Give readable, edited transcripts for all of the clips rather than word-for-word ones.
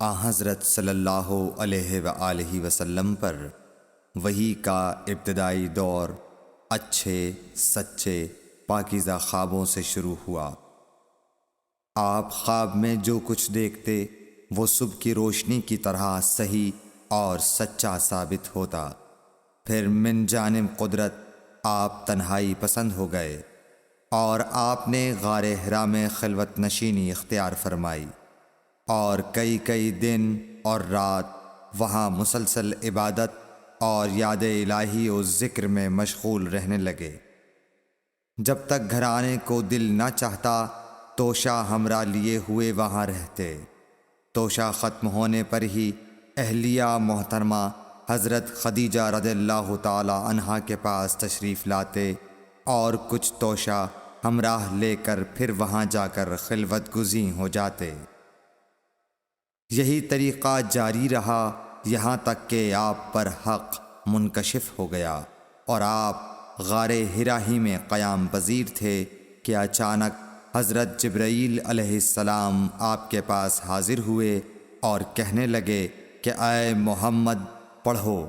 حضرت صلی اللہ علیہ وآلہ وسلم پر وحی کا ابتدائی دور اچھے سچے پاکیزہ خوابوں سے شروع ہوا۔ آپ خواب میں جو کچھ دیکھتے وہ صبح کی روشنی کی طرح صحیح اور سچا ثابت ہوتا۔ پھر من جانب قدرت آپ تنہائی پسند ہو گئے اور آپ نے غار حرا میں خلوت نشینی اختیار فرمائی اور کئی دن اور رات وہاں مسلسل عبادت اور یاد الہی و ذکر میں مشغول رہنے لگے۔ جب تک گھر آنے کو دل نہ چاہتا توشہ ہمراہ لیے ہوئے وہاں رہتے۔ توشہ ختم ہونے پر ہی اہلیہ محترمہ حضرت خدیجہ رضی اللہ تعالی عنہا کے پاس تشریف لاتے اور کچھ توشہ ہمراہ لے کر پھر وہاں جا کر خلوت گزین ہو جاتے۔ یہی طریقہ جاری رہا یہاں تک کہ آپ پر حق منکشف ہو گیا اور آپ غار حرا ہی میں قیام پذیر تھے کہ اچانک حضرت جبرائیل علیہ السلام آپ کے پاس حاضر ہوئے اور کہنے لگے کہ اے محمد پڑھو۔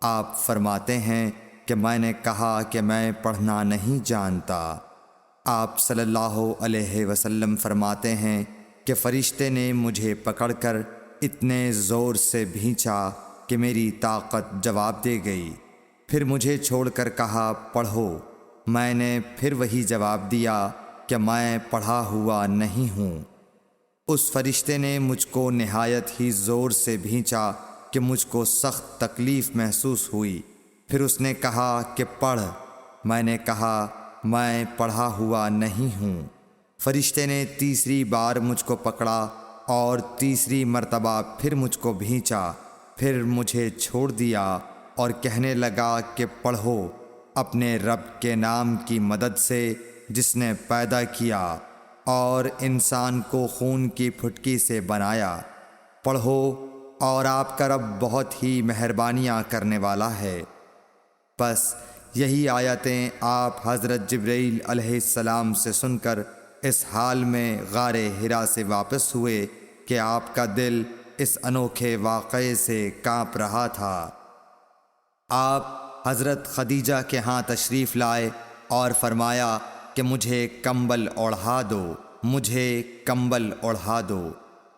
آپ فرماتے ہیں کہ میں نے کہا کہ میں پڑھنا نہیں جانتا۔ آپ صلی اللہ علیہ وسلم فرماتے ہیں کہ فرشتے نے مجھے پکڑ کر اتنے زور سے بھینچا کہ میری طاقت جواب دے گئی۔ پھر مجھے چھوڑ کر کہا پڑھو۔ میں نے پھر وہی جواب دیا کہ میں پڑھا ہوا نہیں ہوں۔ اس فرشتے نے مجھ کو نہایت ہی زور سے بھینچا کہ مجھ کو سخت تکلیف محسوس ہوئی۔ پھر اس نے کہا کہ پڑھ۔ میں نے کہا میں پڑھا ہوا نہیں ہوں۔ فرشتے نے تیسری بار مجھ کو پکڑا اور تیسری مرتبہ پھر مجھ کو بھینچا۔ پھر مجھے چھوڑ دیا اور کہنے لگا کہ پڑھو اپنے رب کے نام کی مدد سے جس نے پیدا کیا اور انسان کو خون کی پھٹکی سے بنایا۔ پڑھو اور آپ کا رب بہت ہی مہربانیاں کرنے والا ہے۔ بس یہی آیتیں آپ حضرت جبرائیل علیہ السلام سے سن کر اس حال میں غار حرا سے واپس ہوئے کہ آپ کا دل اس انوکھے واقعے سے کانپ رہا تھا۔ آپ حضرت خدیجہ کے ہاں تشریف لائے اور فرمایا کہ مجھے کمبل اوڑھا دو، مجھے کمبل اوڑھا دو۔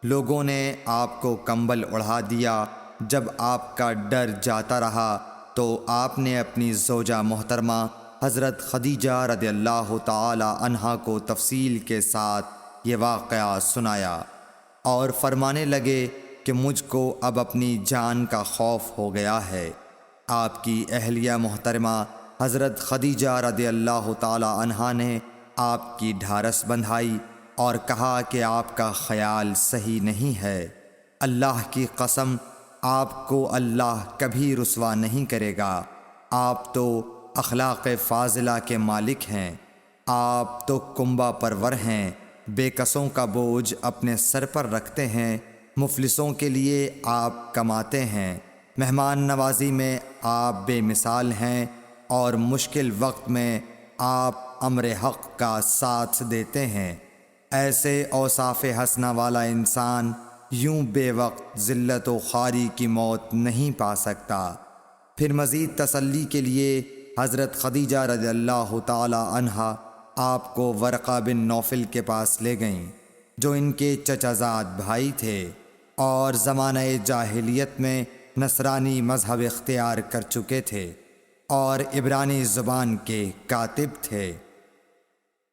لوگوں نے آپ کو کمبل اوڑھا دیا۔ جب آپ کا ڈر جاتا رہا تو آپ نے اپنی زوجہ محترمہ حضرت خدیجہ رضی اللہ تعالی عنہا کو تفصیل کے ساتھ یہ واقعہ سنایا اور فرمانے لگے کہ مجھ کو اب اپنی جان کا خوف ہو گیا ہے۔ آپ کی اہلیہ محترمہ حضرت خدیجہ رضی اللہ تعالی عنہا نے آپ کی ڈھارس بندھائی اور کہا کہ آپ کا خیال صحیح نہیں ہے۔ اللہ کی قسم آپ کو اللہ کبھی رسوا نہیں کرے گا۔ آپ تو اخلاق فاضلہ کے مالک ہیں۔ آپ تو کنبہ پرور ہیں، بے کسوں کا بوجھ اپنے سر پر رکھتے ہیں، مفلسوں کے لیے آپ کماتے ہیں، مہمان نوازی میں آپ بے مثال ہیں اور مشکل وقت میں آپ امر حق کا ساتھ دیتے ہیں۔ ایسے اوصاف حسنہ والا انسان یوں بے وقت ذلت و خواری کی موت نہیں پا سکتا۔ پھر مزید تسلی کے لیے حضرت خدیجہ رضی اللہ تعالی عنہا آپ کو ورقہ بن نوفل کے پاس لے گئیں جو ان کے چچا زاد بھائی تھے اور زمانہ جاہلیت میں نصرانی مذہب اختیار کر چکے تھے اور عبرانی زبان کے کاتب تھے۔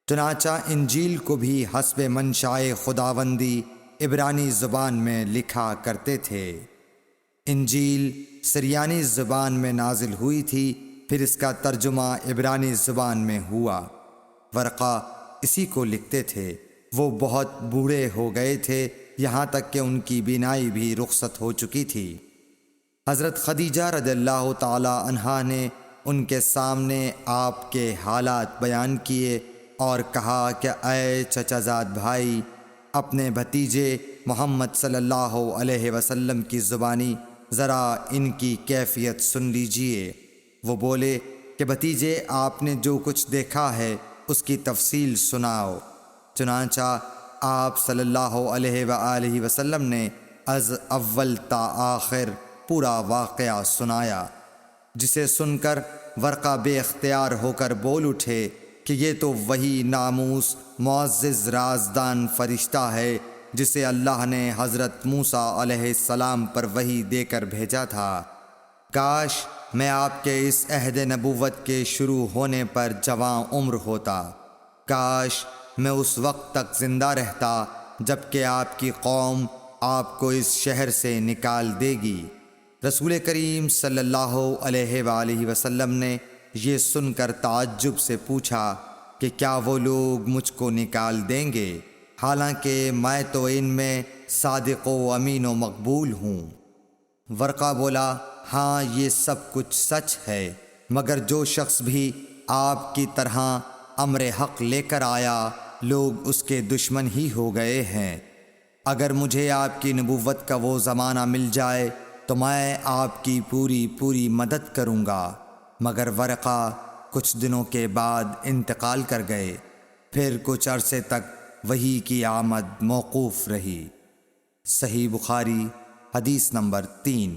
چنانچہ انجیل کو بھی حسب منشائے خداوندی عبرانی زبان میں لکھا کرتے تھے۔ انجیل سریانی زبان میں نازل ہوئی تھی، پھر اس کا ترجمہ عبرانی زبان میں ہوا۔ ورقہ اسی کو لکھتے تھے۔ وہ بہت بوڑھے ہو گئے تھے، یہاں تک کہ ان کی بینائی بھی رخصت ہو چکی تھی۔ حضرت خدیجہ رضی اللہ تعالی عنہا نے ان کے سامنے آپ کے حالات بیان کیے اور کہا کہ اے چچا زاد بھائی، اپنے بھتیجے محمد صلی اللہ علیہ وسلم کی زبانی ذرا ان کی کیفیت سن لیجئے۔ وہ بولے کہ بھتیجے آپ نے جو کچھ دیکھا ہے اس کی تفصیل سناؤ۔ چنانچہ آپ صلی اللہ علیہ وآلہ وسلم نے از اول تا آخر پورا واقعہ سنایا، جسے سن کر ورقہ بے اختیار ہو کر بول اٹھے کہ یہ تو وہی ناموس معزز رازدان فرشتہ ہے جسے اللہ نے حضرت موسیٰ علیہ السلام پر وحی دے کر بھیجا تھا۔ کاش میں آپ کے اس عہد نبوت کے شروع ہونے پر جواں عمر ہوتا، کاش میں اس وقت تک زندہ رہتا جب کہ آپ کی قوم آپ کو اس شہر سے نکال دے گی۔ رسول کریم صلی اللہ علیہ وآلہ وسلم نے یہ سن کر تعجب سے پوچھا کہ کیا وہ لوگ مجھ کو نکال دیں گے، حالانکہ میں تو ان میں صادق و امین و مقبول ہوں۔ ورقہ بولا، ہاں یہ سب کچھ سچ ہے، مگر جو شخص بھی آپ کی طرح امر حق لے کر آیا لوگ اس کے دشمن ہی ہو گئے ہیں۔ اگر مجھے آپ کی نبوت کا وہ زمانہ مل جائے تو میں آپ کی پوری مدد کروں گا، مگر ورقہ کچھ دنوں کے بعد انتقال کر گئے، پھر کچھ عرصے تک وحی کی آمد موقوف رہی۔ صحیح بخاری حدیث نمبر 3۔